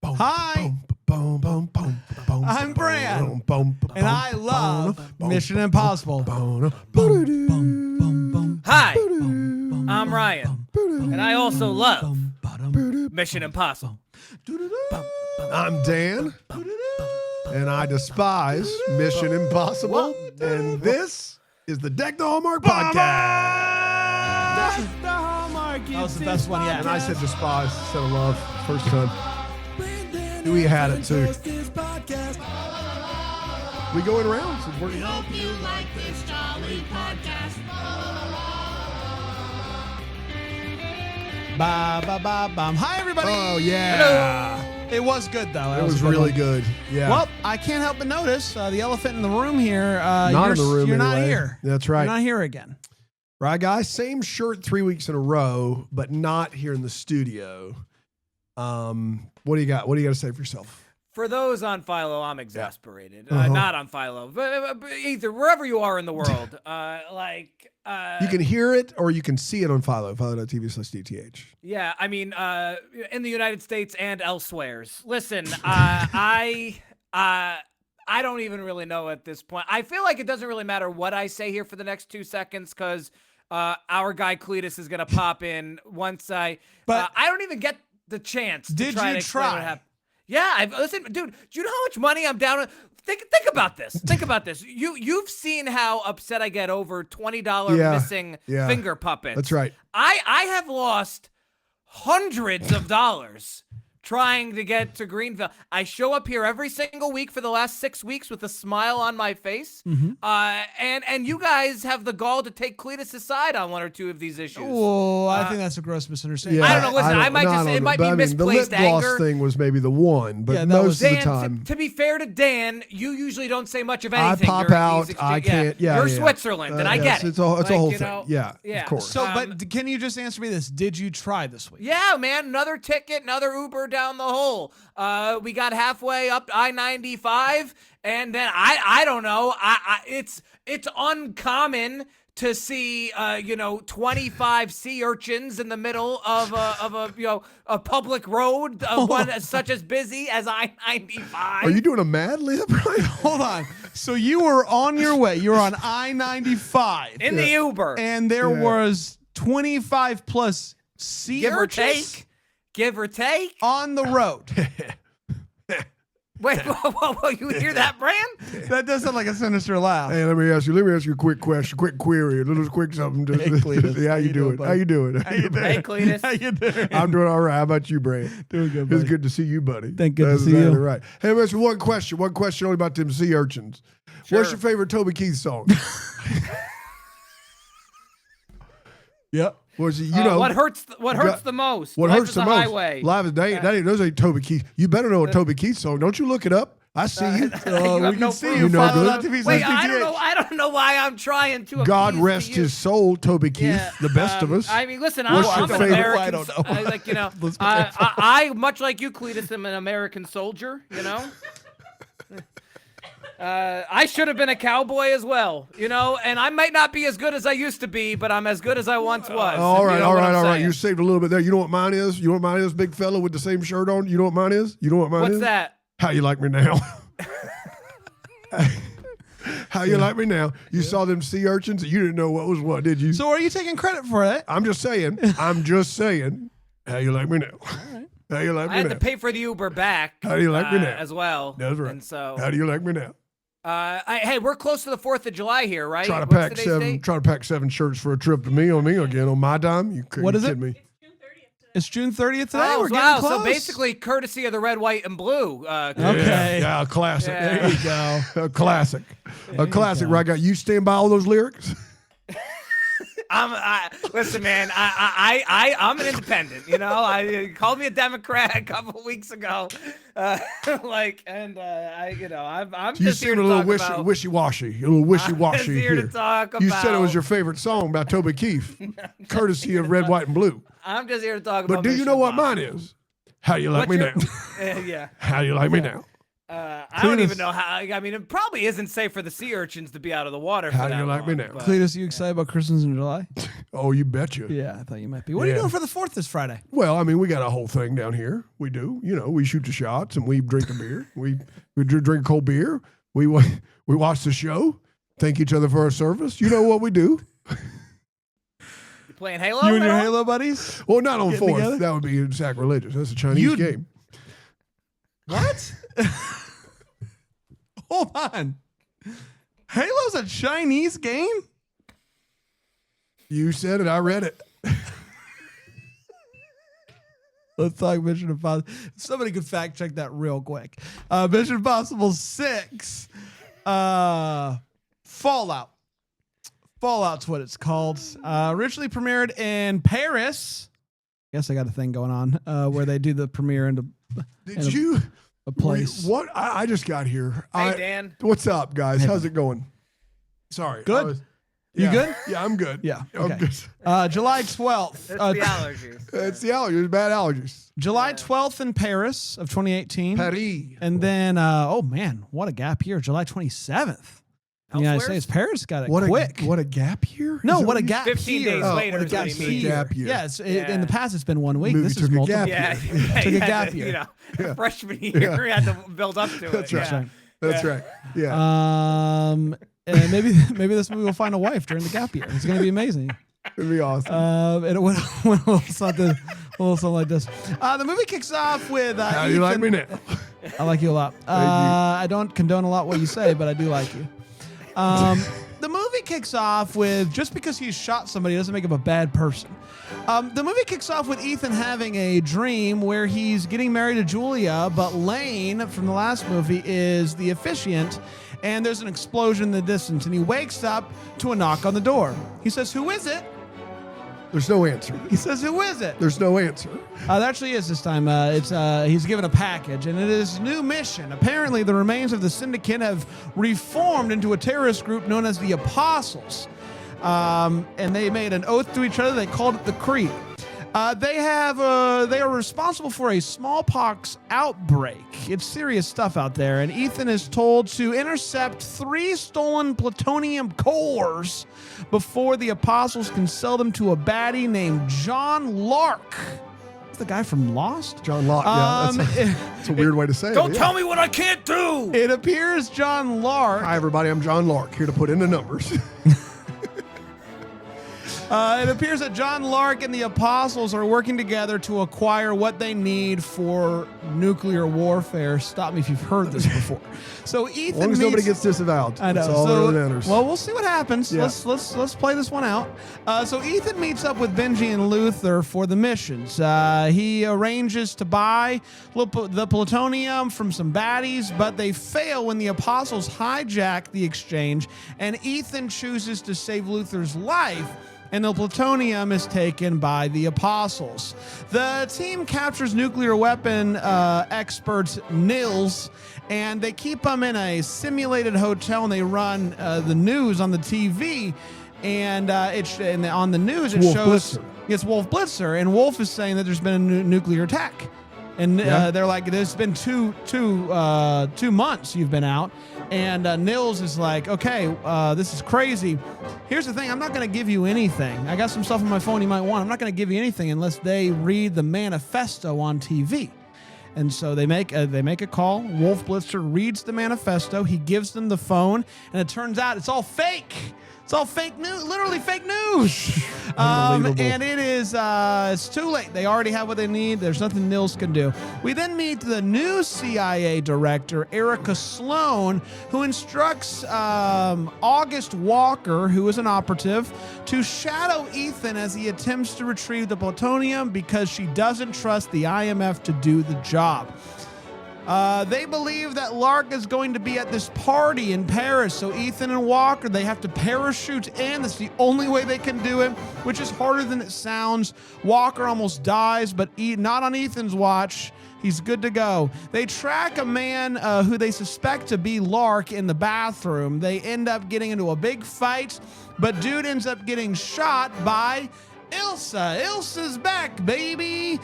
Hi, I'm Bran, and I love Mission Impossible. Hi, I'm Ryan, and I also love Mission Impossible. I'm Dan, and I despise Mission Impossible. And this is the Deck the Hallmark podcast. The Hallmark. That was the best one yet. And I said despise instead of love first time. We had it too. We going around. So we're Hope you like this jolly podcast. Ba ba ba bum. Hi everybody. Oh yeah. It was good though. It was really good. Yeah. Well, I can't help but notice the elephant in the room here. Not in the room You're not anyway. here. That's right. You're not here again. Right, guys? Same shirt 3 weeks in a row, but not here in the studio. What do you got? What do you got to say for yourself? For those on Philo, I'm exasperated. Uh-huh. Not on Philo, but either wherever you are in the world. You can hear it or you can see it on Philo, philo.tv/DTH. Yeah, I mean, in the United States and elsewheres. Listen, I don't even really know at this point. I feel like it doesn't really matter what I say here for the next 2 seconds because our guy Cletus is gonna pop in once I. But I don't even get the chance. Did to try you to explain what try? happened. Yeah, listen, dude. Do you know how much money I'm down? Think about this. Think about this. You've seen how upset I get over $20 missing finger puppets. That's right. I have lost hundreds of dollars trying to get to Greenville. I show up here every single week for the last 6 weeks with a smile on my face. And you guys have the gall to take Cletus aside on one or two of these issues. Oh, I think that's a gross misunderstanding. I don't know. Listen, it might be misplaced the lip gloss anger. thing was maybe the one, but Yeah, that most was- of the Dan, time. to be fair to Dan, you usually don't say much of I anything. pop during out. these I can't. Yeah, You're yeah. Switzerland, and I yes, get it. It's a whole you thing. know, Yeah, yeah. of course. So, but can you just answer me this? Did you try this week? Yeah, man, another ticket, another Uber down the hole. We got halfway up I-95, and then I don't know. It's uncommon to see 25 sea urchins in the middle of a public road, one as such as busy as I-95. Are you doing a Mad Lib, right? Hold on. So you were on your way. You were on I-95. in the Uber? And there was 25 plus sea Give or urchins take. Give or take. on the road. Wait, whoa, you hear that, Bran? That does sound like a sinister laugh. Hey, let me ask you a quick question, quick query, a little quick something. Just, Hey, Cletus. how you doing? buddy? How you doing? How you doing? Hey, Cletus. How you doing? I'm doing all right. How about you, Brad? Doing good, It's buddy. good to see you, buddy. Good to That's see you. exactly right. Hey, listen, one question only about them sea urchins. Sure. What's your favorite Toby Keith song? Yep. Was it, What hurts the most? What Life hurts is the a most? highway. Live is those ain't Toby Keith. You better know a Toby Keith song. Don't you look it up? I see you. You have we can no see proof. you. know Follow good. that TV Wait, slash I don't DTH. know. I don't know why I'm trying to. God appease rest to you. his soul, Toby Keith, Yeah, the best of us. I mean, listen, What's I'm your an favorite? American. I don't know. Let's be I much like you, Cletus, am an American soldier. I should have been a cowboy as well, and I might not be as good as I used to be, but I'm as good as I once was. All if right, you know all what right, I'm all right. saying. You saved a little bit there. You know what mine is? You know what mine is, big fella with the same shirt on? You know what mine is? You know what mine is? What's that? How you like me now? How you like me now? You saw them sea urchins and you didn't know what was what, did you? So are you taking credit for it? I'm just saying. How you like me now? How you like I me had now? to pay for the Uber back. How do you like me now? As well. That's right. And so, How do you like me now? hey, we're close to the 4th of July here, right? Try to What's pack today's seven. date? Try to pack 7 shirts for a trip to me again on my dime. What is it? kidding me? It's June 30th today. Oh, We're wow. getting close. So basically, courtesy of the red, white, and blue. Okay. Yeah, a classic. Yeah. There you go. A classic. A classic. Where I got you stand by all those lyrics. Listen, man. I'm an independent. I called me a Democrat a couple weeks ago. I'm You just here seem to a little talk about. wishy-washy. A little wishy-washy I'm here to talk You said it was about- your favorite song by Toby Keith, courtesy of Red, White, and Blue. I'm just here to talk But about. do you Mission know what mine Impossible. is? How you like What's me your- now? Yeah. How you like me now? I don't even know how. I mean, it probably isn't safe for the sea urchins to be out of the water. How for do that you like me long, now? but- Cletus, you excited about Christmas in July? Oh, you betcha. Yeah, I thought you might be. What are you Yeah. doing for the 4th this Friday? Well, I mean, we got a whole thing down here. We do. You know, we shoot the shots and we drink a beer. We drink cold beer. We watch the show. Thank each other for our service. You know what we do. You playing Halo? You and your at all? Halo buddies? Well, not on Getting 4th. together? That would be sacrilegious. That's a Chinese You- game. What? Hold on. Halo's a Chinese game? You said it. I read it. Let's talk Mission Impossible. Somebody could fact check that real quick. Mission Impossible 6. Fallout. Fallout's what it's called. Originally premiered in Paris. Guess I got a thing going on where they do the premiere into Did you? a place. What? I just got here. Hey, Dan. What's up, guys? How's it going? Sorry. Good. You yeah. good? Yeah, I'm good. Yeah. I'm Okay. good. July 12th. It's the allergies. It's the allergies, bad allergies. July 12th in Paris of 2018. Paris. And then, oh man, what a gap year. July 27th. The United Elsewhere? States. Paris got it What quick. what a gap year? No, Is that what a you- gap 15 year. days Oh, later what a is what gap he year. means. Gap year. Yes, Yeah. in the past it's been 1 week. Movie This took is a multiple. gap Yeah, year. yeah, Took a you had gap to, year. You know, freshman year, you had to build up to it. That's right. Yeah. That's right. Yeah. And maybe this movie will find a wife during the gap year. It's going to be amazing. It'd be awesome. And it went a little something like this. The movie kicks off with How do you like me now? I like you a lot. I don't condone a lot what you say, but I do like you. The movie kicks off with, just because he's shot somebody doesn't make him a bad person. The movie kicks off with Ethan having a dream where he's getting married to Julia, but Lane from the last movie is the officiant, and there's an explosion in the distance, and he wakes up to a knock on the door. He says, "Who is it?" There's no answer. He says, "Who is it?" There's no answer. There actually is this time. He's given a package, and it is new mission. Apparently, the remains of the Syndicate have reformed into a terrorist group known as the Apostles. And they made an oath to each other. They called it the Creed. They are responsible for a smallpox outbreak. It's serious stuff out there, and Ethan is told to intercept 3 stolen plutonium cores before the Apostles can sell them to a baddie named John Lark. That's the guy from Lost. John Locke. Yeah, that's a weird way to say Don't it. yeah. tell me what I can't do. It appears John Lark. Hi, everybody. I'm John Lark, here to put in the numbers. It appears that John Lark and the Apostles are working together to acquire what they need for nuclear warfare. Stop me if you've heard this before. So Ethan As long as nobody meets- gets disavowed. I know. That's all that really matters. Well, we'll see what happens. Yeah. Let's play this one out. So Ethan meets up with Benji and Luther for the missions. He arranges to buy the plutonium from some baddies, but they fail when the Apostles hijack the exchange, and Ethan chooses to save Luther's life, and the plutonium is taken by the Apostles. The team captures nuclear weapon expert Nils, and they keep him in a simulated hotel, and they run the news on the TV. And on the news it Wolf shows Blitzer. it's Wolf Blitzer, and Wolf is saying that there's been a nuclear attack. And Yeah. they're like, there's been two months you've been out. And Nils is like, okay, this is crazy. Here's the thing. I'm not going to give you anything. I got some stuff on my phone you might want. I'm not going to give you anything unless they read the manifesto on TV. And so they make a call. Wolf Blitzer reads the manifesto. He gives them the phone, and it turns out it's all fake. It's all fake news, literally fake news. Unbelievable. And it is, it's too late. They already have what they need. There's nothing Nils can do. We then meet the new CIA director, Erica Sloan, who instructs August Walker, who is an operative, to shadow Ethan as he attempts to retrieve the plutonium because she doesn't trust the IMF to do the job. They believe that Lark is going to be at this party in Paris, so Ethan and Walker, they have to parachute in. That's the only way they can do it, which is harder than it sounds. Walker almost dies, but not on Ethan's watch. He's good to go. They track a man who they suspect to be Lark in the bathroom. They end up getting into a big fight, but dude ends up getting shot by Ilsa. Ilsa's back, baby.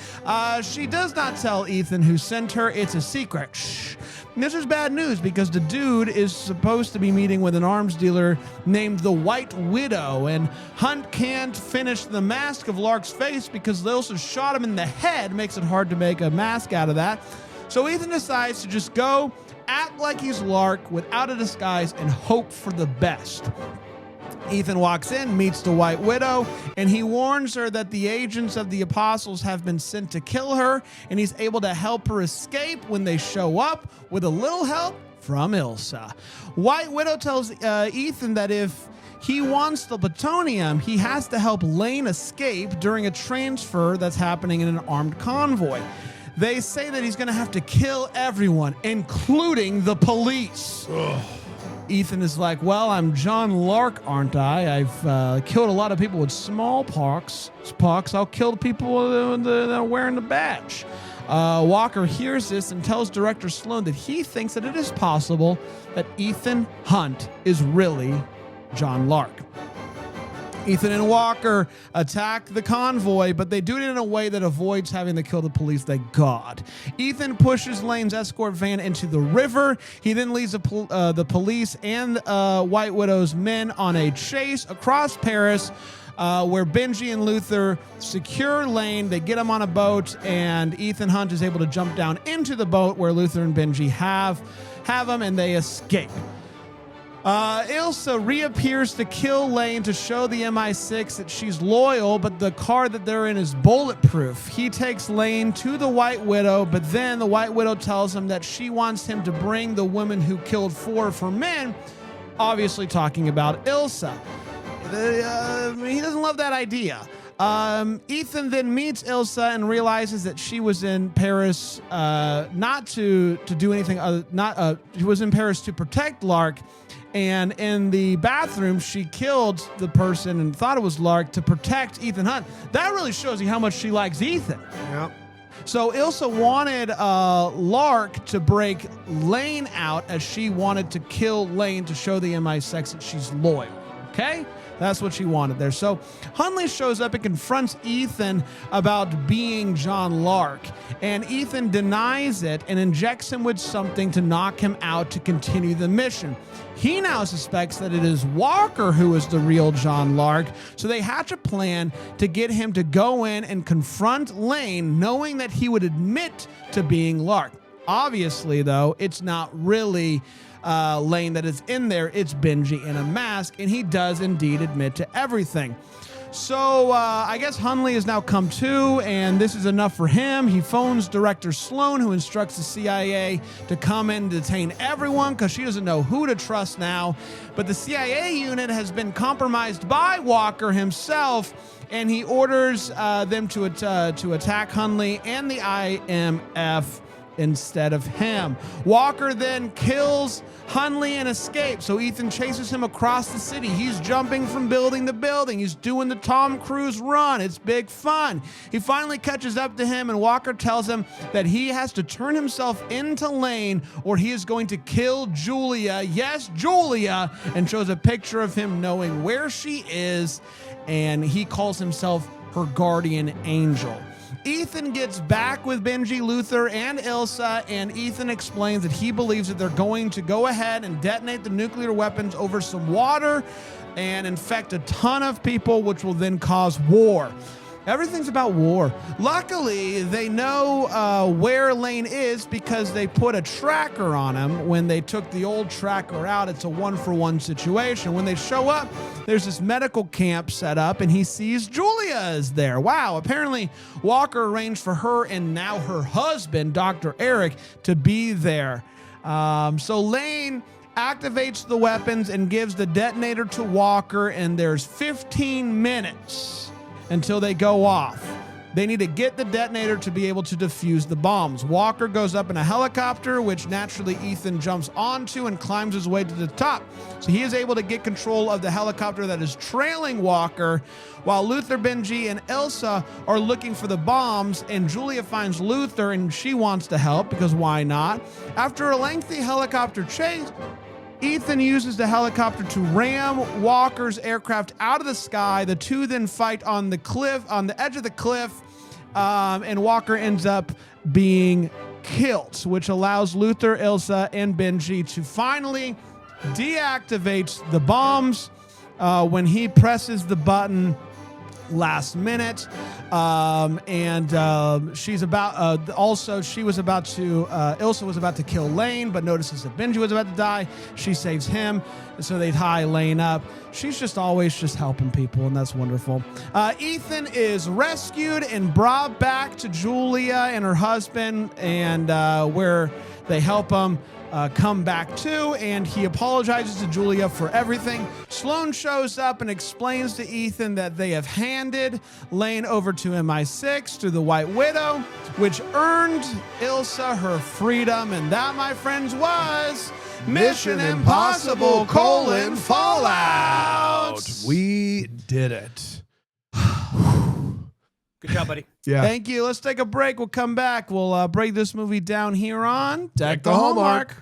She does not tell Ethan who sent her. It's a secret. Shh. And this is bad news because the dude is supposed to be meeting with an arms dealer named the White Widow, and Hunt can't finish the mask of Lark's face because Ilsa shot him in the head. Makes it hard to make a mask out of that. So Ethan decides to just go act like he's Lark without a disguise and hope for the best. Ethan walks in, meets the White Widow, and he warns her that the agents of the Apostles have been sent to kill her, and he's able to help her escape when they show up with a little help from Ilsa. White Widow tells Ethan that if he wants the plutonium, he has to help Lane escape during a transfer that's happening in an armed convoy. They say that he's going to have to kill everyone, including the police. Ugh. Ethan is like, well, I'm John Lark, aren't I? I've killed a lot of people with smallpox. I'll kill the people that are wearing the badge. Walker hears this and tells Director Sloan that he thinks that it is possible that Ethan Hunt is really John Lark. Ethan and Walker attack the convoy, but they do it in a way that avoids having to kill the police, thank God. Ethan pushes Lane's escort van into the river. He then leads the police and White Widow's men on a chase across Paris, where Benji and Luther secure Lane. They get him on a boat, and Ethan Hunt is able to jump down into the boat where Luther and Benji have him, and they escape. Ilsa reappears to kill Lane to show the MI6 that she's loyal, but the car that they're in is bulletproof. He takes Lane to the White Widow, but then the White Widow tells him that she wants him to bring the woman who killed 4 of her men, obviously talking about Ilsa. He doesn't love that idea. Ethan then meets Ilsa and realizes that she was in Paris not to do anything other. She was in Paris to protect Lark. And in the bathroom, she killed the person and thought it was Lark to protect Ethan Hunt. That really shows you how much she likes Ethan. Yep. So Ilsa wanted Lark to break Lane out, as she wanted to kill Lane to show the MI6 that she's loyal. Okay? That's what she wanted there. So Hunley shows up and confronts Ethan about being John Lark. And Ethan denies it and injects him with something to knock him out to continue the mission. He now suspects that it is Walker who is the real John Lark. So they hatch a plan to get him to go in and confront Lane, knowing that he would admit to being Lark. Obviously, though, it's not really Lane that is in there. It's Benji in a mask, and he does indeed admit to everything. So I guess Hunley has now come to, and this is enough for him. He phones Director Sloan, who instructs the CIA to come in and detain everyone because she doesn't know who to trust now. But the CIA unit has been compromised by Walker himself, and he orders them to attack Hunley and the IMF instead of him. Walker then kills Hunley and escapes. So Ethan chases him across the city. He's jumping from building to building. He's doing the Tom Cruise run. It's big fun. He finally catches up to him, and Walker tells him that he has to turn himself into Lane or he is going to kill Julia. Yes, Julia. And shows a picture of him knowing where she is, and he calls himself her guardian angel. Ethan gets back with Benji, Luther, and Ilsa, and Ethan explains that he believes that they're going to go ahead and detonate the nuclear weapons over some water and infect a ton of people, which will then cause war. Everything's about war. Luckily, they know where Lane is because they put a tracker on him. When they took the old tracker out, it's a 1-for-1 situation. When they show up, there's this medical camp set up, and he sees Julia is there. Wow, apparently Walker arranged for her and now her husband, Dr. Eric, to be there. So Lane activates the weapons and gives the detonator to Walker, and there's 15 minutes until they go off. They need to get the detonator to be able to defuse the bombs. Walker goes up in a helicopter, which naturally Ethan jumps onto and climbs his way to the top. So he is able to get control of the helicopter that is trailing Walker, while Luther, Benji, and Ilsa are looking for the bombs, and Julia finds Luther and she wants to help because why not? After a lengthy helicopter chase, Ethan uses the helicopter to ram Walker's aircraft out of the sky. The two then fight on the cliff, on the edge of the cliff, and Walker ends up being kilt, which allows Luther, Ilsa, and Benji to finally deactivate the bombs when he presses the button last minute. She's about also she was about to Ilsa was about to kill Lane, but notices that Benji was about to die. She saves him, so they tie Lane up. She's just always just helping people, and that's wonderful. Ethan is rescued and brought back to Julia and her husband, and where they help him come back to, and he apologizes to Julia for everything. Sloan shows up and explains to Ethan that they have handed Lane over to MI6 through the White Widow, which earned Ilsa her freedom, and that, my friends, was Mission Impossible: Fallout. We did it. Good job, buddy. Yeah. Thank you. Let's take a break. We'll come back. We'll break this movie down here on Deck the the Hallmark.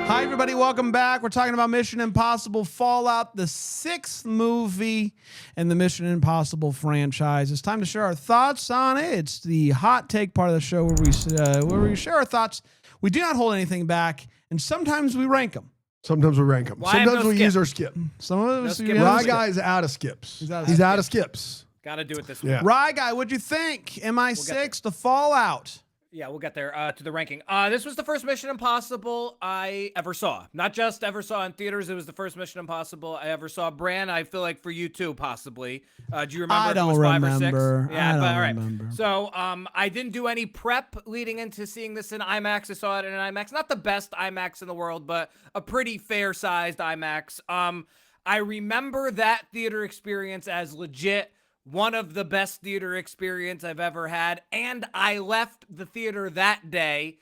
Hi, everybody. Welcome back. We're talking about Mission Impossible Fallout, the 6th movie in the Mission Impossible franchise. It's time to share our thoughts on it. It's the hot take part of the show where we share our thoughts. We do not hold anything back, and sometimes we rank them. Sometimes we rank them. Well, I have Sometimes no we skip. use our skip. Some of us. skip. we have Rye skip. Guy is out of skips. He's out of He's out of skips. Got to do it this Yeah. week. Rye Guy, what'd you think? MI6, The Fallout. Yeah, we'll get there to the ranking. This was the first Mission Impossible I ever saw. Not just ever saw in theaters. It was the first Mission Impossible I ever saw. Bran, I feel like for you too, possibly. Do you remember? I if it don't was 5 or 6? remember. Yeah, I but don't all right. remember. So I didn't do any prep leading into seeing this in IMAX. I saw it in an IMAX. Not the best IMAX in the world, but a pretty fair-sized IMAX. I remember that theater experience as legit one of the best theater experience I've ever had. And I left the theater that day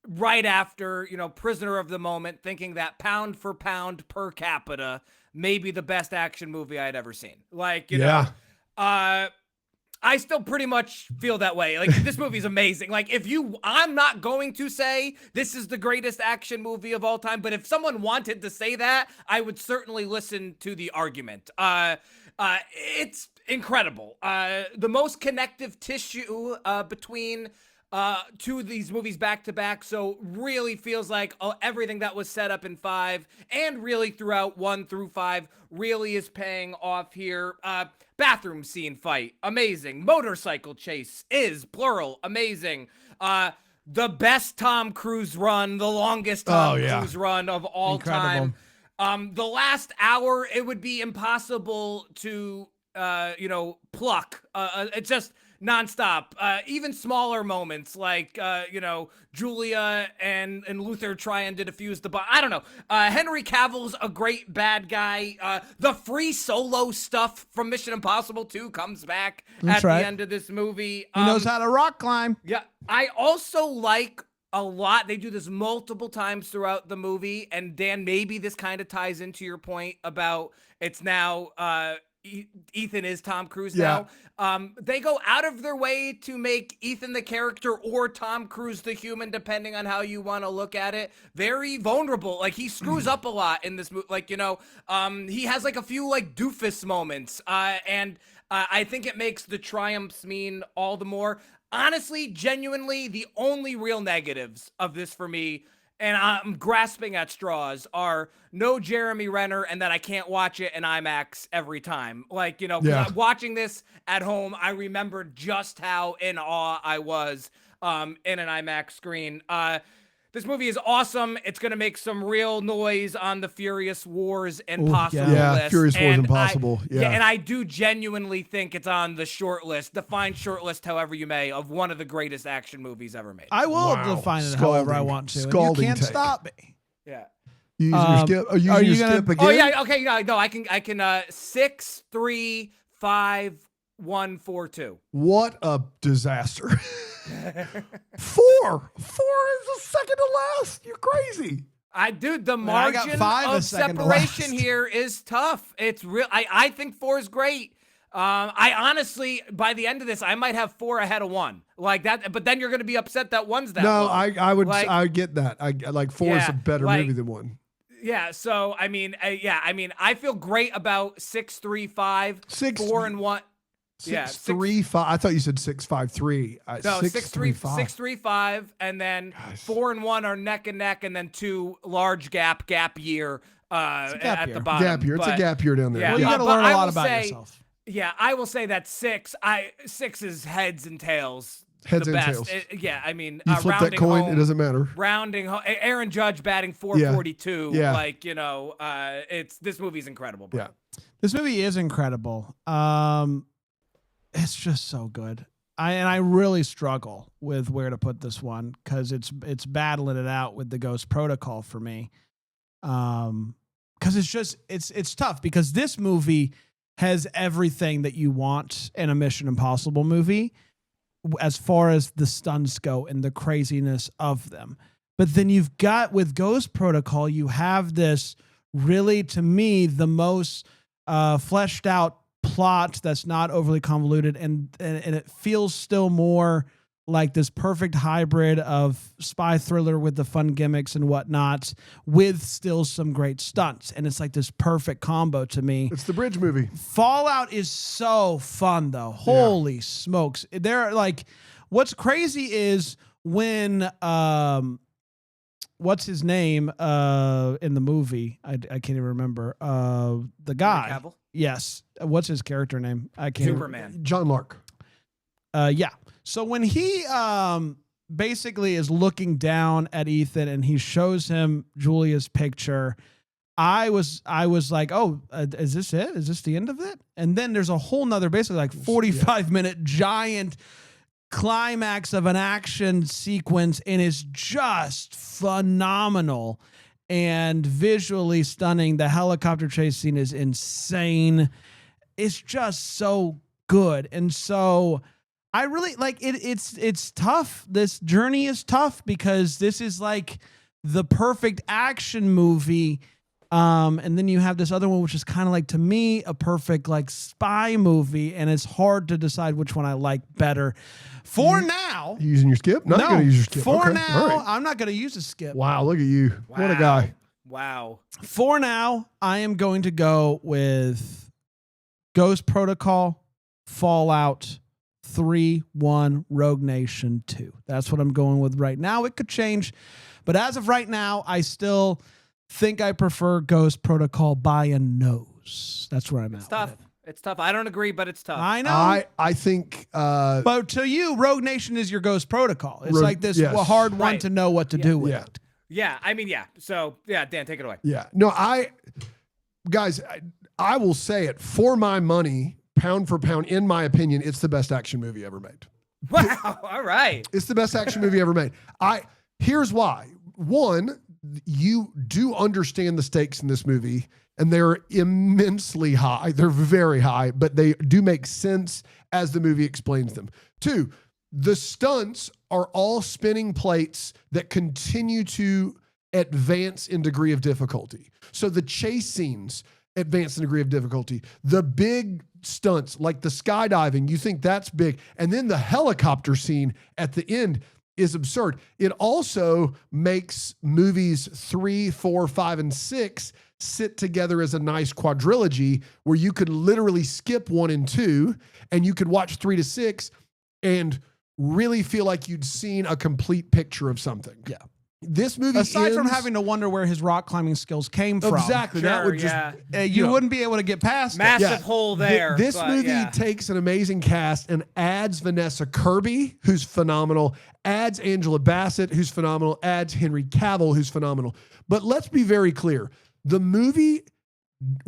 right after, Prisoner of the Moment, thinking that pound for pound per capita, maybe the best action movie I'd ever seen. Like, I still pretty much feel that way. Like, this movie's amazing. Like, I'm not going to say this is the greatest action movie of all time, but if someone wanted to say that, I would certainly listen to the argument. It's incredible. The most connective tissue between two of these movies back to back, so really feels like everything that was set up in 5 and really throughout 1 through 5 really is paying off here. Bathroom scene fight, amazing. Motorcycle chase is plural, amazing. The best Tom Cruise run, the longest Tom Cruise run of all Incredible. time. The last hour, it would be impossible to pluck. It's just nonstop. Even smaller moments like, Julia and Luther trying to defuse the bomb. I don't know. Henry Cavill's a great bad guy. The free solo stuff from Mission Impossible 2 comes back That's at right. the end of this movie. He knows how to rock climb. Yeah, I also like a lot. They do this multiple times throughout the movie, and Dan, maybe this kind of ties into your point about it's now Ethan is Tom Cruise now. They go out of their way to make Ethan the character or Tom Cruise the human, depending on how you want to look at it, very vulnerable. Like, he screws up a lot in this movie. Like, he has like a few like doofus moments, and I think it makes the triumphs mean all the more. Honestly, genuinely, the only real negatives of this for me, and I'm grasping at straws, are no Jeremy Renner and that I can't watch it in IMAX every time. Like, 'cause watching this at home, I remembered just how in awe I was in an IMAX screen. This movie is awesome. It's going to make some real noise on the Furious Wars Impossible list. Furious Wars And Impossible. and I do genuinely think it's on the short list, define short list however you may, of one of the greatest action movies ever made. I will Wow. define it however I Scalding. want to. And you Scalding can't take. stop me. Yeah. You using your skip? Are you are using you your gonna- skip again? Oh yeah. Okay. No, I can. 6, 3, 5, 1, 4, 2. What a disaster. 4 is the second to last. You're crazy. Dude, the I got margin 5 a of second to separation last. here is tough. It's real. I think 4 is great. I honestly, by the end of this, I might have 4 ahead of 1 like that. But then you're going to be upset that 1's that No, low. I would. Like- I get that. I like 4 is Yeah, a better like- movie than 1. Yeah, so I mean, I feel great about 635, 4 and 1. Yeah, 635. I thought you said 653. No, 635. 635, and then 4 and 1 are neck and neck, and then 2 large gap year at the bottom. Gap year. It's a gap year down there. Yeah, Well, you got to learn a lot about say, yourself. Yeah, I will say that 6 is heads and tails. Heads the and best. tails. Yeah, I mean, You flip that rounding coin, home, it doesn't matter. Rounding home, Aaron Judge batting 442. Yeah. Like, this movie's incredible, bro. Yeah. This movie is incredible. It's just so good. I really struggle with where to put this one because it's battling it out with the Ghost Protocol for me. Because it's tough because this movie has everything that you want in a Mission Impossible movie as far as the stunts go and the craziness of them. But then you've got with Ghost Protocol, you have this really, to me, the most fleshed out plot that's not overly convoluted, and it feels still more like this perfect hybrid of spy thriller with the fun gimmicks and whatnot, with still some great stunts. And it's like this perfect combo to me. It's the bridge movie. Fallout is so fun though. Holy smokes. They're like, what's crazy is when, what's his name in the movie? I can't even remember. The guy. Henry Cavill? Yes. What's his character name? I can't. Superman. John Lark. Yeah. So when he basically is looking down at Ethan and he shows him Julia's picture, I was like, oh, is this it? Is this the end of it? And then there's a whole nother, basically like 45-minute giant climax of an action sequence, and it's just phenomenal and visually stunning. The helicopter chase scene is insane. It's just so good. And so I really like it. It's tough. This journey is tough because this is like the perfect action movie. And then you have this other one, which is kind of like, to me, a perfect like spy movie. And it's hard to decide which one I like better. For now. You using your skip? Not going to use your skip. For Okay. now, All right. I'm not going to use a skip. Wow, look at you. What a guy. Wow. For now, I am going to go with Ghost Protocol, Fallout 3, 1, Rogue Nation 2. That's what I'm going with right now. It could change, but as of right now, I still think I prefer Ghost Protocol by a nose. That's where I'm at. It's tough. It's tough. I don't agree, but it's tough. I know. I think But to you, Rogue Nation is your Ghost Protocol. It's Rogue- like this yes. hard one Right. to know what to do with. yeah. Yeah, I mean, yeah. So, yeah, Dan, take it away. Yeah. No, guys, I will say it, for my money, pound for pound, in my opinion, it's the best action movie ever made. Wow. All right. It's the best action movie ever made. Here's why. One, you do understand the stakes in this movie, and they're immensely high. They're very high, but they do make sense as the movie explains them. Two, the stunts are all spinning plates that continue to advance in degree of difficulty. So the chase scenes advance in degree of difficulty. The big stunts, like the skydiving, you think that's big. And then the helicopter scene at the end is absurd. It also makes movies 3, 4, 5, and 6 sit together as a nice quadrilogy where you could literally skip 1 and 2 and you could watch 3 to 6 and really feel like you'd seen a complete picture of something. Yeah. This movie Aside from ends- having to wonder where his rock climbing skills came from. Exactly. that Sure, would just yeah. You wouldn't be able to get past it. Massive Yeah. hole there. This but, movie yeah. takes an amazing cast and adds Vanessa Kirby, who's phenomenal, adds Angela Bassett, who's phenomenal, adds Henry Cavill, who's phenomenal. But let's be very clear. The movie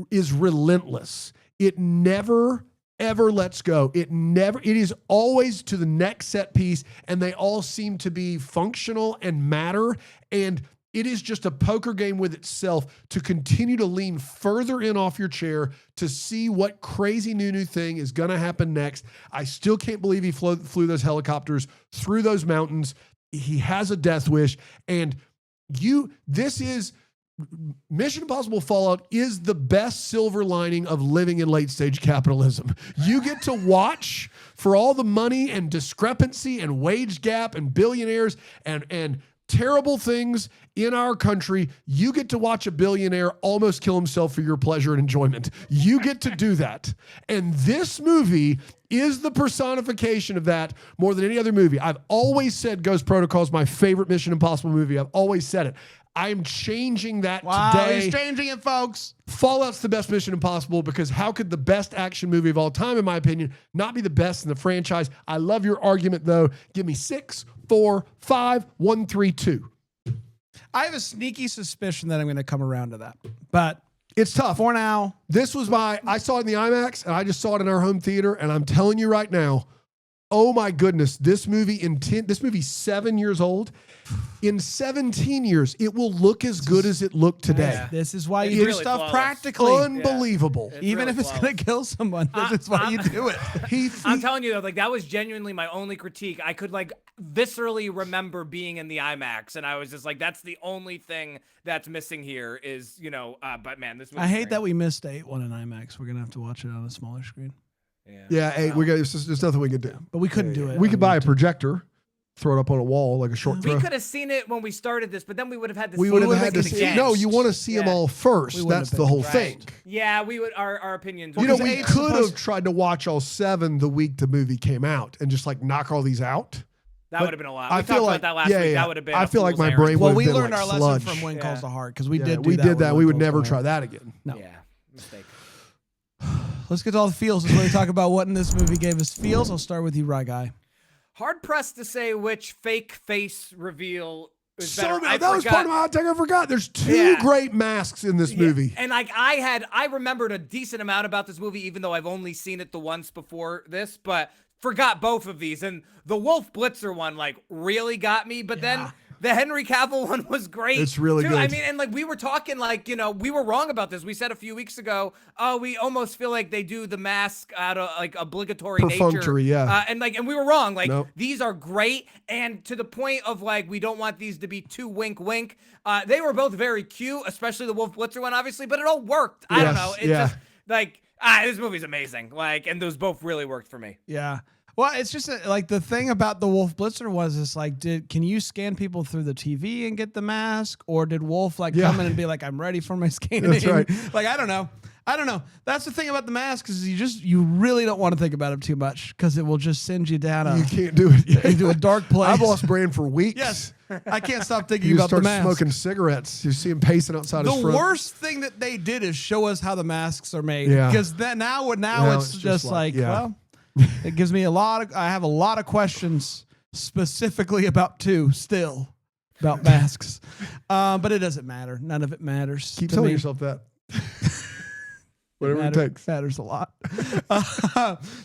is relentless. It never, ever lets go. It is always to the next set piece, and they all seem to be functional and matter. And it is just a poker game with itself to continue to lean further in off your chair to see what crazy new thing is going to happen next. I still can't believe he flew those helicopters through those mountains. He has a death wish. And this is Mission Impossible Fallout is the best silver lining of living in late stage capitalism. You get to watch for all the money and discrepancy and wage gap and billionaires and terrible things in our country. You get to watch a billionaire almost kill himself for your pleasure and enjoyment. You get to do that. And this movie is the personification of that more than any other movie. I've always said Ghost Protocol is my favorite Mission Impossible movie. I've always said it. I'm changing that today. He's changing it, folks. Fallout's the best Mission Impossible because how could the best action movie of all time, in my opinion, not be the best in the franchise? I love your argument, though. Give me 6, 4, 5, 1, 3, 2. I have a sneaky suspicion that I'm going to come around to that, but It's tough. for now, This was I saw it in the IMAX, and I just saw it in our home theater, and I'm telling you right now, oh my goodness, this movie's 7 years old. In 17 years, it will look as good as it looked today. Yeah. this is why It's you do really stuff flawless. practically. Unbelievable. Yeah. Even really if it's flawless. going to kill someone, this is why you do it. I'm telling you though, like that was genuinely my only critique. I could like viscerally remember being in the IMAX, and I was just like, that's the only thing that's missing here is, you know. But man, this. I hate that we missed 8-1 in IMAX. We're going to have to watch it on a smaller screen. Yeah, hey, there's nothing we can do. But we couldn't do it. We could buy a projector, throw it up on a wall like a short We throw. could have seen it when we started this, but then we would have had to. We see would it have had to again. see. No, you want to see them all first. We wouldn't That's have the been whole Right. thing. Yeah, we would. Our opinions. You know, Because we eight's could have supposed- tried to watch all 7 the week the movie came out and just like knock all these out. that but would have been a lot. I We feel talked like- about that last yeah, week. yeah. That would have been. I a feel like fool's my errand. brain Well, would we have been learned like our lesson sludge. from When Calls Yeah. the Heart because we Yeah, did do we that. did that. with We When would Calls never the try Heart. that again. No. Yeah, mistake. Let's get to all the feels. Let's really talk about what in this movie gave us feels. I'll start with you, Rye Guy. Hard pressed to say which fake face reveal is So better. I that was forgot. part of my hot take. I forgot. There's 2 Yeah. great masks in this Yeah, movie. And like I remembered a decent amount about this movie, even though I've only seen it the once before this, but forgot both of these. And the Wolf Blitzer one like really got me, but then the Henry Cavill one was great. It's really too. good. I mean, and like we were talking, like, you know, we were wrong about this. We said a few weeks ago, oh, we almost feel like they do the mask out of like obligatory Perfunctory, nature. yeah. And we were wrong. Like Nope. these are great, and to the point of like we don't want these to be too wink wink. They were both very cute, especially the Wolf Blitzer one, obviously, but it all worked. I don't Yes, know. It's yeah. just like this movie's amazing. Like, and those both really worked for me. Yeah. Well, it's just like the thing about the Wolf Blitzer was it's like, can you scan people through the TV and get the mask, or did Wolf like Yeah. come in and be like, I'm ready for my scanning? That's right. Like I don't know. That's the thing about the mask is you really don't want to think about it too much because it will just send you down You can't do it. into a dark place. I've lost brain for weeks. Yes, I can't stop thinking You about the start mask. smoking cigarettes. You see him pacing outside his The front. worst thing that they did is show us how the masks are made. Yeah. Because then now it's just like, yeah. well, it gives me I have a lot of questions specifically about 2 still about masks. But it doesn't matter. None of it matters. Keep to telling me. yourself that. Whatever it takes. Matters a lot.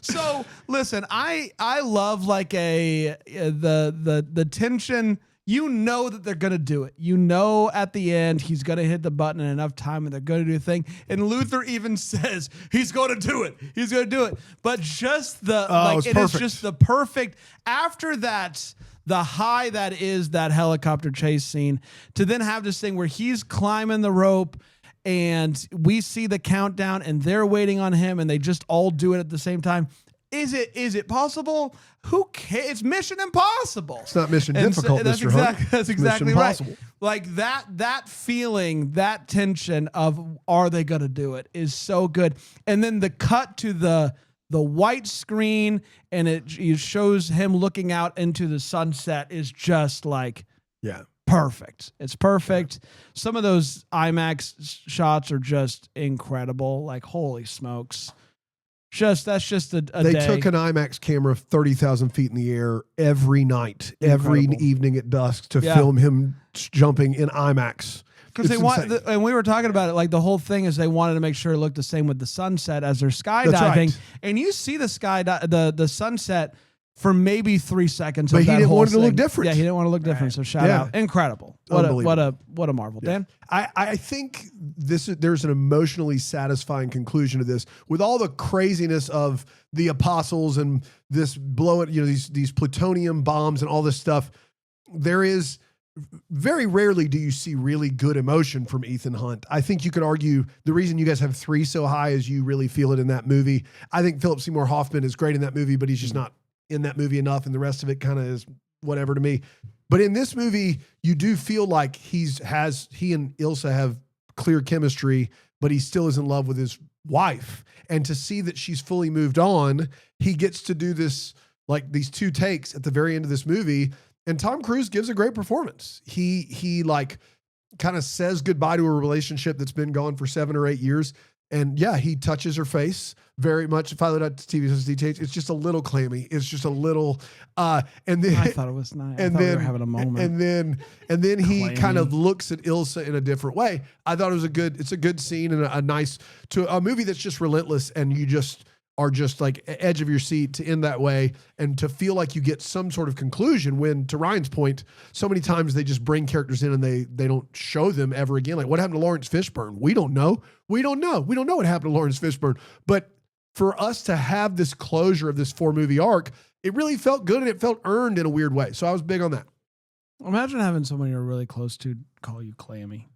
So listen, I love like the tension. You know that they're gonna do it. You know at the end he's gonna hit the button in enough time and they're gonna do a thing. And Luther even says he's gonna do it. He's gonna do it. But just the it's it is perfect. just the perfect after that. The high that is that helicopter chase scene to then have this thing where he's climbing the rope and we see the countdown and they're waiting on him and they just all do it at the same time. Is it possible? Who cares? It's Mission Impossible. It's not mission And so- difficult, that's Mr. Hunt. exactly that's It's exactly Mission right. Impossible. Like that feeling, that tension of are they gonna do it is so good. And then the cut to the white screen and it shows him looking out into the sunset is just like Yeah. perfect. It's perfect. Some of those IMAX shots are just incredible. Like holy smokes. That's just a They day. took an IMAX camera 30,000 feet in the air every night, every Incredible. evening at dusk to Yeah. film him jumping in IMAX. Because they It's want, insane. and we were talking about it. Like the whole thing is they wanted to make sure it looked the same with the sunset as they're skydiving, right. and you see the the sunset for maybe 3 seconds. But of he that didn't whole want it to look thing. different. Yeah, he didn't want to look different. So shout Yeah. out, incredible! What a marvel, Dan. I think there's an emotionally satisfying conclusion to this with all the craziness of the apostles and this blowing, these plutonium bombs and all this stuff. There is very rarely do you see really good emotion from Ethan Hunt. I think you could argue the reason you guys have 3 so high is you really feel it in that movie. I think Philip Seymour Hoffman is great in that movie, but he's just not in that movie enough. And the rest of it kind of is whatever to me. But in this movie, you do feel like he and Ilsa have clear chemistry, but he still is in love with his wife. And to see that she's fully moved on, he gets to do this, like these 2 takes at the very end of this movie. And Tom Cruise gives a great performance. He like kind of says goodbye to a relationship that's been gone for 7 or 8 years. And yeah, he touches her face very much. If I look at TV, it's just a little clammy. It's just a little, and then I thought it was nice. And I thought then we were having a moment. And then he Clammy. kind of looks at Ilsa in a different way. I thought it's a good scene and a nice to a movie that's just relentless, and you just are just like edge of your seat to end that way and to feel like you get some sort of conclusion when, to Ryan's point, so many times they just bring characters in and they don't show them ever again. Like what happened to Lawrence Fishburne? We don't know. We don't know what happened to Lawrence Fishburne. But for us to have this closure of this 4-movie arc, it really felt good and it felt earned in a weird way. So I was big on that. Imagine having someone you're really close to call you clammy.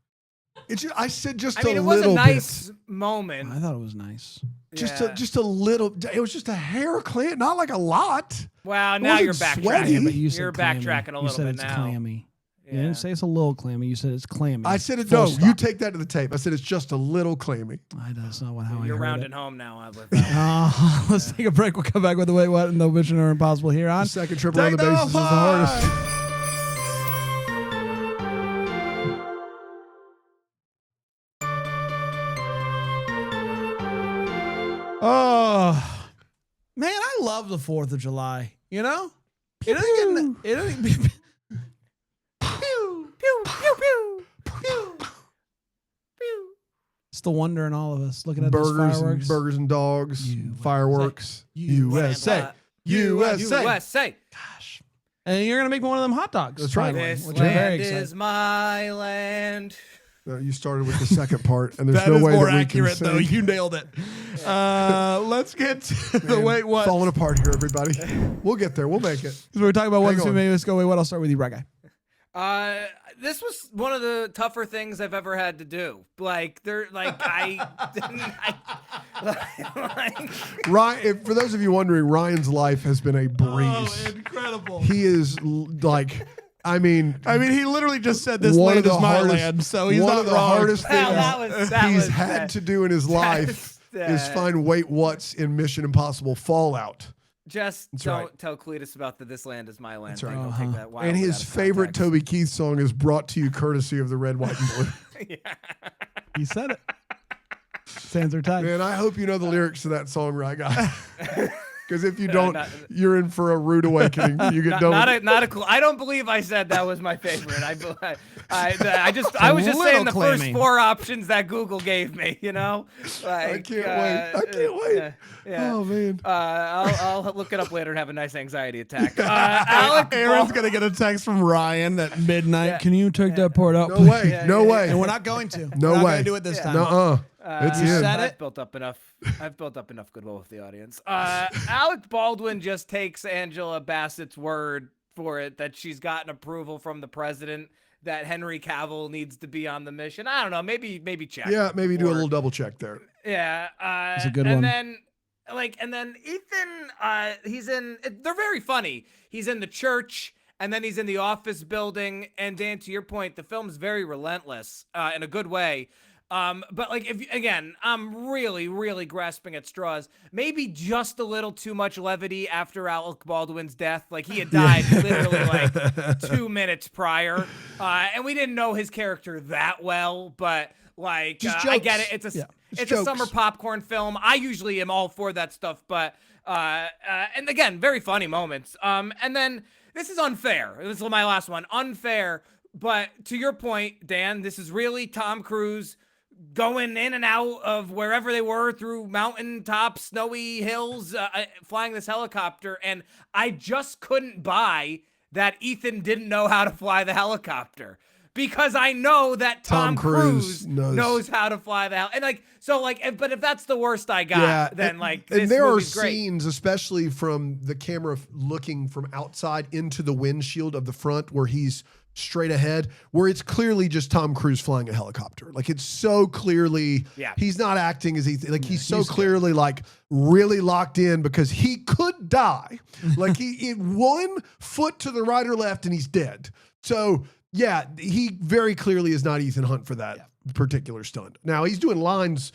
I said just I mean, a it was little a nice bit. moment. I thought it was nice. Just a little. It was just a hair clam, not like a lot. Wow, now you're wasn't backtracking. sweaty. Yeah, but you said You're clammy. backtracking a You little said bit it's now. clammy. You Yeah. didn't say it's a little clammy. You said it's clammy. I said it. Full No, stop. you take that to the tape. I said it's just a little clammy. That's not how I You're heard rounding it. home now. With that. Let's take a break. We'll come back with the Wait What and the Mission or Impossible here on The second trip around Take the bases is the hardest. Oh, man, I love the 4th of July. You know? It doesn't get... It doesn't... Pew, pew, pew, pew, pew, pew. It's the wonder in all of us looking at those fireworks. Burgers and dogs, USA. fireworks. USA. USA. USA. Gosh. And you're going to make me one of them hot dogs. That's right. finally, This which I'm very land excited. is my land. No, you started with the second part, and there's That no is way more that we accurate, can though. sing. You nailed it. Let's get to the Wait What. Falling apart here, everybody. We'll get there. We'll make it. Because we're talking about Hang one, two, on. maybe let's go. Wait, what? I'll start with you, Right Guy. This was one of the tougher things I've ever had to do. Like, I didn't. Ryan, for those of you wondering, Ryan's life has been a breeze. incredible. He is like, I mean, he literally just said this one of land the is my hardest- land, so he's one not of the wrong. hardest Well, things that he's was had to do in his life is that- find Wait What's in Mission Impossible Fallout. Just That's don't right. tell Cletus about the "This land is my land." That's right. thing. He'll take that wildly And his out of favorite context. Toby Keith song is brought to you courtesy of the Red, White, and Blue. Yeah. He said it. Sands are tight. Man, I hope you know the lyrics to that song, right, guy? Because if you don't, not- you're in for a rude awakening. You get Not a clue. I don't believe I said that was my favorite. I was just saying the little first clammy. 4 options that Google gave me. You know, I can't wait. I can't wait. Yeah. Oh man. I'll look it up later and have a nice anxiety attack. Alec Aaron's Baldwin- gonna get a text from Ryan at midnight. Yeah. Can you take that port out? No please? way. No way. And we're not going to. No we're not way. Gonna do it this time. Nuh-uh. It's You in. said I've it. built up enough. I've built up enough goodwill with the audience. Alec Baldwin just takes Angela Bassett's word for it that she's gotten approval from the president that Henry Cavill needs to be on the mission. I don't know. Maybe check. Yeah, maybe do a Or- little double check there. Yeah, It's a good and one. then Ethan, he's in. They're very funny. He's in the church, and then he's in the office building. And Dan, to your point, the film's very relentless in a good way. But like, if again, I'm really grasping at straws. Maybe just a little too much levity after Alec Baldwin's death. Like he had died literally like 2 minutes prior, and we didn't know his character that well, but. Like Just I get it. jokes. It's It's a jokes. summer popcorn film. I usually am all for that stuff, but and again, very funny moments. And then this is unfair. This is my last one. Unfair, but to your point, Dan, this is really Tom Cruise going in and out of wherever they were through mountaintops, snowy hills, flying this helicopter, and I just couldn't buy that Ethan didn't know how to fly the helicopter. Because I know that Tom Cruise knows how to fly the hell, and like so, like, but if that's the worst I got, then like, this and there are movie's great. scenes, especially from the camera looking from outside into the windshield of the front, where he's straight ahead, where it's clearly just Tom Cruise flying a helicopter. Like it's so clearly, he's not acting as he's so clearly like really locked in because he could die. Like he one foot to the right or left and he's dead. So yeah, he very clearly is not Ethan Hunt for that particular stunt. Now he's doing lines.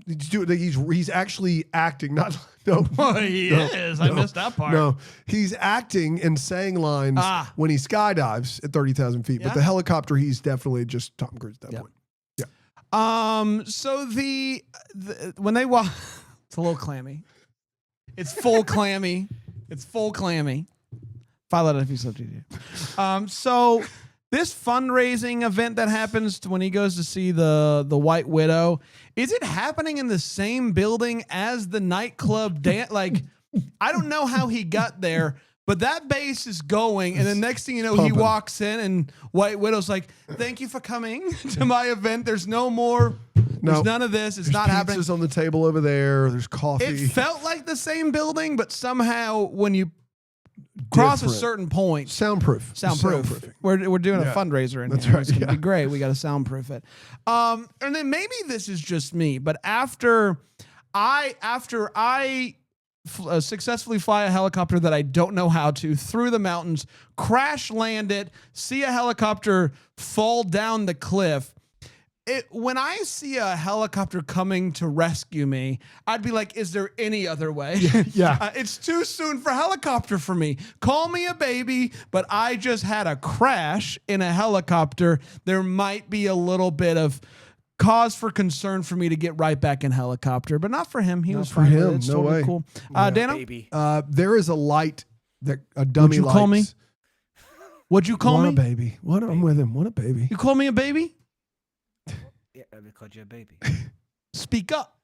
He's actually acting. Not no. He is. I missed that part. No, he's acting and saying lines when he skydives at 30,000 feet. But the helicopter, he's definitely just Tom Cruise at that point. Yeah. So the when they walk, it's a little clammy. It's full clammy. It's full clammy. File that if you substitute. So this fundraising event that happens when he goes to see the White Widow, is it happening in the same building as the nightclub dance? Like, I don't know how he got there, but that bass is going, and the next thing you know, he walks in, and White Widow's like, "Thank you for coming to my event. There's no more. There's none of this. It's not happening." There's pizzas on the table over there. There's coffee. It felt like the same building, but somehow when you cross a certain point, soundproof. We're doing a fundraiser in That's here. right. It's gonna be great. We got to soundproof it. And then maybe this is just me, but after I successfully fly a helicopter that I don't know how to through the mountains, crash land it, see a helicopter fall down the cliff. When I see a helicopter coming to rescue me, I'd be like, is there any other way? Yeah. It's too soon for helicopter for me. Call me a baby, but I just had a crash in a helicopter. There might be a little bit of cause for concern for me to get right back in helicopter, but not for him. He was for fine him. with it. It's No totally way. cool. Yeah. Dano? Baby. There is a light that a dummy Would you call me? lights. What'd you call What me? a baby. What? I'm with him. What a baby. You call me a baby? Yeah, I called you a baby. Speak up.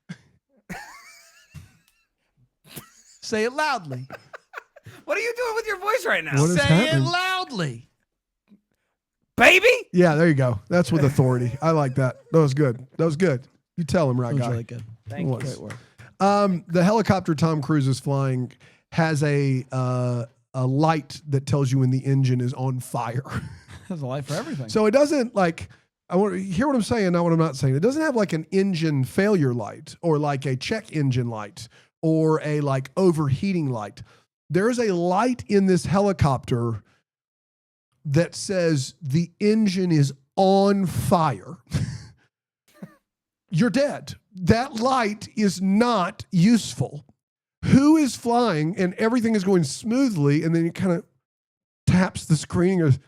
Say it loudly. What are you doing with your voice right now? What is Say happening? it loudly. Baby? Yeah, there you go. That's with authority. I like that. That was good. That was good. You tell him, right, That was guy. really good. Thank you. Great work. The helicopter Tom Cruise is flying has a light that tells you when the engine is on fire. There's a light for everything. So it doesn't like, I want to hear what I'm saying, not what I'm not saying. It doesn't have like an engine failure light or like a check engine light or a like overheating light. There's a light in this helicopter that says the engine is on fire. You're dead. That light is not useful. Who is flying and everything is going smoothly and then it kind of taps the screen and goes,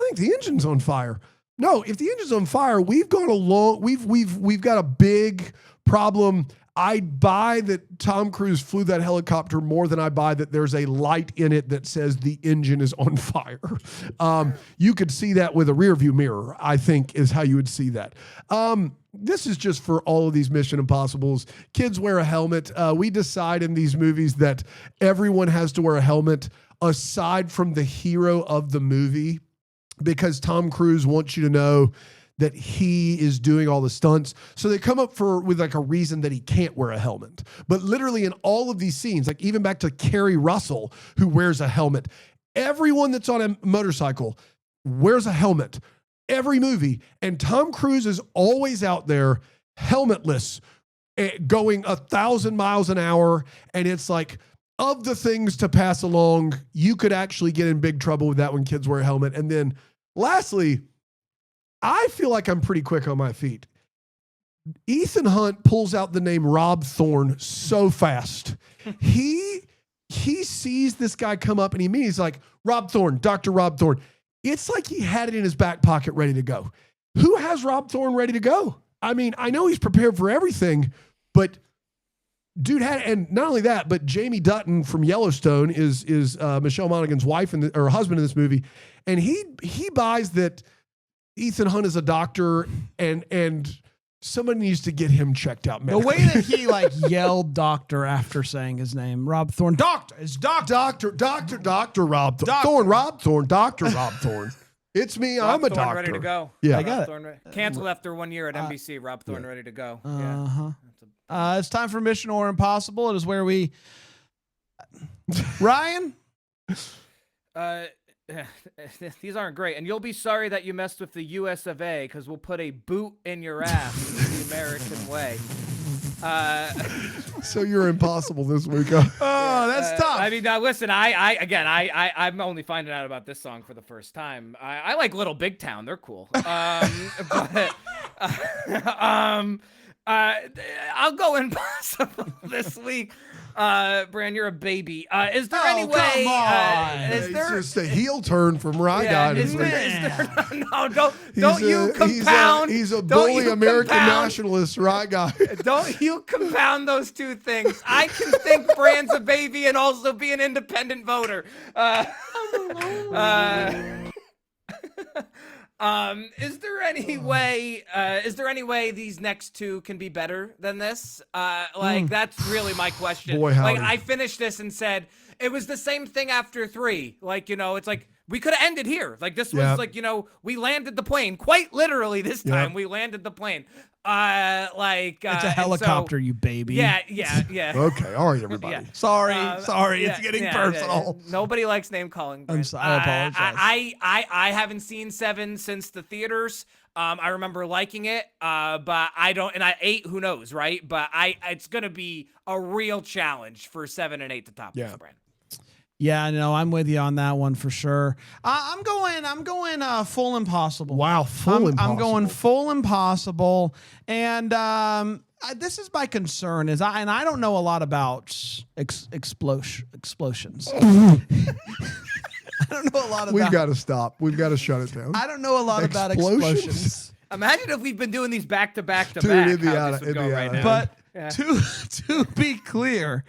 I think the engine's on fire. No, if the engine's on fire, we've gone along. We've got a big problem. I buy that Tom Cruise flew that helicopter more than I buy that there's a light in it that says the engine is on fire. You could see that with a rear view mirror, I think is how you would see that. This is just for all of these Mission Impossibles. Kids wear a helmet. We decide in these movies that everyone has to wear a helmet aside from the hero of the movie, because Tom Cruise wants you to know that he is doing all the stunts. So they come up with like a reason that he can't wear a helmet. But literally in all of these scenes, like even back to Kerry Russell, who wears a helmet, everyone that's on a motorcycle wears a helmet. Every movie. And Tom Cruise is always out there helmetless, going 1,000 miles an hour. And it's like, of the things to pass along, you could actually get in big trouble with that when kids wear a helmet. And then lastly, I feel like I'm pretty quick on my feet. Ethan Hunt pulls out the name Rob Thorne so fast. He sees this guy come up and he's like, Rob Thorne, Dr. Rob Thorne. It's like he had it in his back pocket ready to go. Who has Rob Thorne ready to go? I mean, I know he's prepared for everything, but dude had, and not only that, but Jamie Dutton from Yellowstone is Michelle Monaghan's wife or husband in this movie. And he buys that Ethan Hunt is a doctor and somebody needs to get him checked out medically. The way that he like yelled doctor after saying his name, Rob Thorne, doctor, it's doctor. Dr. Rob Thorne, Rob Thorne, Dr. Rob Thorne. It's me, Rob I'm a Thorne doctor. ready to go. Yeah. I got it. Thorne canceled after 1 year at NBC. Rob Thorne ready to go. It's time for Mission or Impossible. It is where we... Ryan? these aren't great, and you'll be sorry that you messed with the U.S. of A. because we'll put a boot in your ass the American way. So you're impossible this week. Huh? Oh, that's tough. I mean, now listen, I'm only finding out about this song for the first time. I like Little Big Town; they're cool. I'll go impossible this week. Bran, you're a baby. Is there any way? Come on. Is there? It's just a heel turn from Rye Guy this week. No, don't you compound. He's a don't bully you American compound- nationalist, Rye Guy. Don't you compound those two things. I can think Bran's a baby and also be an independent voter. Is there any way these next two can be better than this? That's really my question. Boy, howdy. Like, I finished this and said it was the same thing after 3. Like, it's like we could have ended here. Like, this was Yep. like, we landed the plane quite literally this time. Yep. We landed the plane. It's a helicopter, you baby. Yeah. Okay, all right, everybody. Yeah. Sorry, Yeah, it's getting yeah, personal. yeah. Nobody likes name calling. I'm sorry, I apologize. I haven't seen 7 since the theaters. I remember liking it, but I don't. And 8, who knows, right? But it's gonna be a real challenge for 7 and 8 to top this brand. Yeah, no, I'm with you on that one for sure. I'm going full impossible. Wow, full impossible. I'm going full impossible, and this is my concern. I don't know a lot about explosions. I don't know a lot about. We've got to stop. We've got to shut it down. I don't know a lot about explosions. Imagine if we've been doing these back to back to Dude, back. it'd be How out this of- would go it'd be right out now. of- But Yeah. to be clear,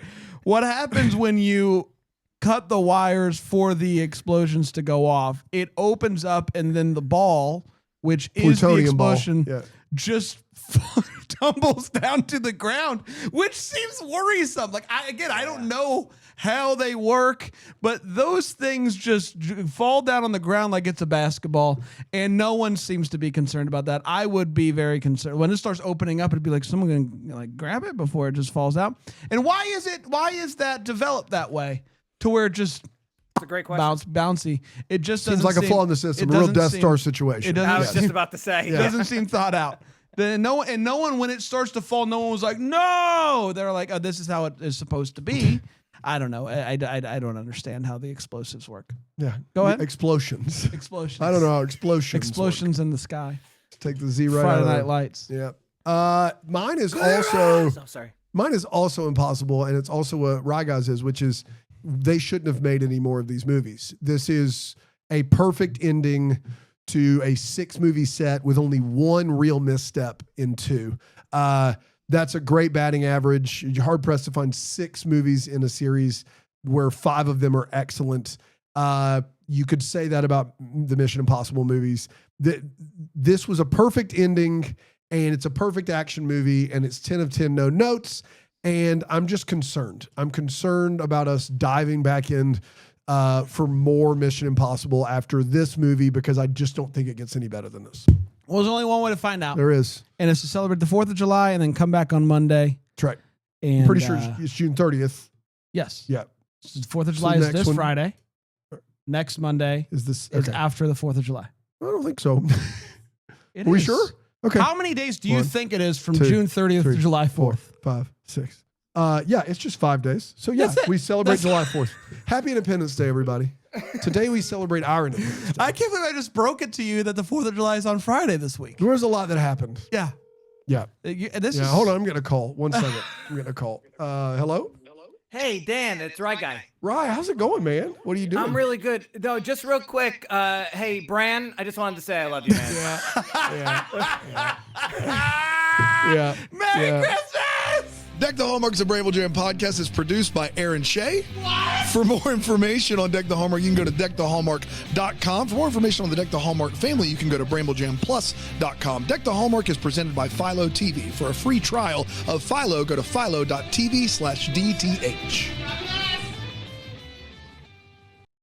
what happens when you cut the wires for the explosions to go off? It opens up, and then the ball, which is the Plutonium ball. explosion, Yeah. just tumbles down to the ground, which seems worrisome. Like, I don't know how they work, but those things just fall down on the ground like it's a basketball, and no one seems to be concerned about that. I would be very concerned when it starts opening up. It'd be like someone gonna grab it before it just falls out. And why is that developed that way to where it just It's a great question. bouncy? It just Seems doesn't like a seem- flaw in the system, it a real doesn't Death seem- Star situation. It doesn't I was seem- just about to say. it doesn't seem thought out. No one, when it starts to fall, no one was like, no. They're like, oh, this is how it is supposed to be. I don't know. I don't understand how the explosives work. Yeah. Go ahead. Explosions. Explosions. I don't know how explosions work. Explosions in the sky. Take the Z right out Friday of Night there. Lights. Yeah. Mine is also Sorry. mine is also impossible, and it's also what Rye Guys is, which is they shouldn't have made any more of these movies. This is a perfect ending to a 6-movie set with only one real misstep in 2. That's a great batting average. You're hard pressed to find 6 movies in a series where 5 of them are excellent. You could say that about the Mission Impossible movies. This was a perfect ending, and it's a perfect action movie, and it's 10 of 10 no notes. And I'm just concerned. I'm concerned about us diving back in for more Mission Impossible after this movie, because I just don't think it gets any better than this. Well, there's only one way to find out, There is. and it's to celebrate the 4th of July and then come back on Monday. That's right. And Pretty sure it's June 30th. yes. Yeah. So the 4th of So July is next this one- Friday. Next Monday Is this? is Okay. after the 4th of July. I don't think so. It Are we is. sure? Okay. How many days do you 1, think it is from 2, June 30th 3, to July 4, 4th? 5, 6. Yeah, it's just 5 days. So yeah, That's it. we celebrate That's- July 4th. Happy Independence Day, everybody. Today we celebrate our Independence Day. I can't believe I just broke it to you that the 4th of July is on Friday this week. There was a lot that happened. Yeah. Yeah. This Yeah. is, Hold on. I'm getting a call. 1 second. I'm getting a call. Hello? Hey, Dan, it's Right Guy. Rye, how's it going, man? What are you doing? I'm really good. No, just real quick. Hey, Bran, I just wanted to say I love you, man. Yeah. Merry Christmas! Deck the Hallmarks of Bramble Jam podcast is produced by Aaron Shea. For more information on Deck the Hallmark, you can go to deckthehallmark.com. For more information on the Deck the Hallmark family, you can go to bramblejamplus.com. Deck the Hallmark is presented by Philo TV. For a free trial of Philo, go to philo.tv/DTH.